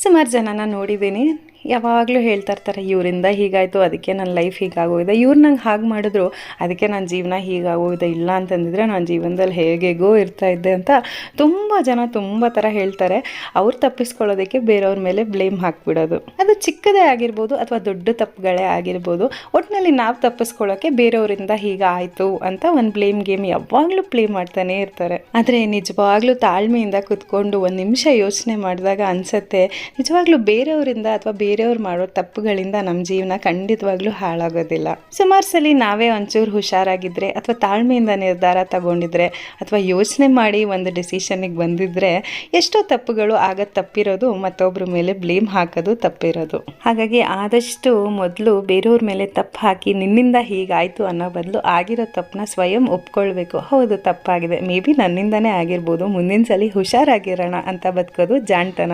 ಸುಮಾರು ಜನನ ನೋಡಿದ್ದೀನಿ, ಯಾವಾಗಲೂ ಹೇಳ್ತಾ ಇರ್ತಾರೆ ಇವರಿಂದ ಹೀಗಾಯಿತು ಅದಕ್ಕೆ ನನ್ನ ಲೈಫ್ ಹೀಗಾಗೋಗಿದೆ, ಇವ್ರು ನಂಗೆ ಹಾಗೆ ಮಾಡಿದ್ರು ಅದಕ್ಕೆ ನನ್ನ ಜೀವನ ಹೀಗಾಗೋಗಿದೆ, ಇಲ್ಲ ಅಂತಂದಿದ್ರೆ ನಾನು ಜೀವನದಲ್ಲಿ ಹೇಗೇಗೋ ಇರ್ತಾಯಿದ್ದೆ ಅಂತ ತುಂಬ ಜನ ತುಂಬ ಥರ ಹೇಳ್ತಾರೆ. ಅವ್ರು ತಪ್ಪಿಸ್ಕೊಳ್ಳೋದಕ್ಕೆ ಬೇರೆಯವ್ರ ಮೇಲೆ ಬ್ಲೇಮ್ ಹಾಕ್ಬಿಡೋದು. ಅದು ಚಿಕ್ಕದೇ ಆಗಿರ್ಬೋದು ಅಥವಾ ದೊಡ್ಡ ತಪ್ಪುಗಳೇ ಆಗಿರ್ಬೋದು, ಒಟ್ಟಿನಲ್ಲಿ ನಾವು ತಪ್ಪಿಸ್ಕೊಳ್ಳೋಕ್ಕೆ ಬೇರೆಯವರಿಂದ ಹೀಗಾಯಿತು ಅಂತ ಒಂದು ಬ್ಲೇಮ್ ಗೇಮ್ ಯಾವಾಗಲೂ ಪ್ಲೇ ಮಾಡ್ತಾನೆ ಇರ್ತಾರೆ. ಆದರೆ ನಿಜವಾಗ್ಲೂ ತಾಳ್ಮೆಯಿಂದ ಕುತ್ಕೊಂಡು ಒಂದು ನಿಮಿಷ ಯೋಚನೆ ಮಾಡಿದಾಗ ಅನಿಸುತ್ತೆ, ನಿಜವಾಗ್ಲೂ ಬೇರೆಯವರಿಂದ ಅಥವಾ ಬೇರೆಯವ್ರು ಮಾಡೋ ತಪ್ಪುಗಳಿಂದ ನಮ್ಮ ಜೀವನ ಖಂಡಿತವಾಗ್ಲೂ ಹಾಳಾಗೋದಿಲ್ಲ. ಸುಮಾರು ಸಲ ನಾವೇ ಒಂಚೂರು ಹುಷಾರಾಗಿದ್ದರೆ ಅಥವಾ ತಾಳ್ಮೆಯಿಂದ ನಿರ್ಧಾರ ತಗೊಂಡಿದ್ರೆ ಅಥವಾ ಯೋಚನೆ ಮಾಡಿ ಒಂದು ಡಿಸಿಷನ್ನಿಗೆ ಬಂದಿದ್ರೆ ಎಷ್ಟೋ ತಪ್ಪುಗಳು ಆಗ ತಪ್ಪಿರೋದು ಮತ್ತೊಬ್ಬರ ಮೇಲೆ ಬ್ಲೇಮ್ ಹಾಕೋದು ತಪ್ಪಿರೋದು. ಹಾಗಾಗಿ ಆದಷ್ಟು ಮೊದಲು ಬೇರೆಯವ್ರ ಮೇಲೆ ತಪ್ಪು ಹಾಕಿ ನಿನ್ನಿಂದ ಹೀಗಾಯಿತು ಅನ್ನೋ ಬದಲು ಆಗಿರೋ ತಪ್ಪನ್ನ ಸ್ವಯಂ ಒಪ್ಕೊಳ್ಬೇಕು. ಹೌದು ತಪ್ಪಾಗಿದೆ, ಮೇ ಬಿ ನನ್ನಿಂದನೇ ಆಗಿರ್ಬೋದು, ಮುಂದಿನ ಸಲ ಹುಷಾರಾಗಿರೋಣ ಅಂತ ಬದುಕೋದು ಜಾಣ್ತನ.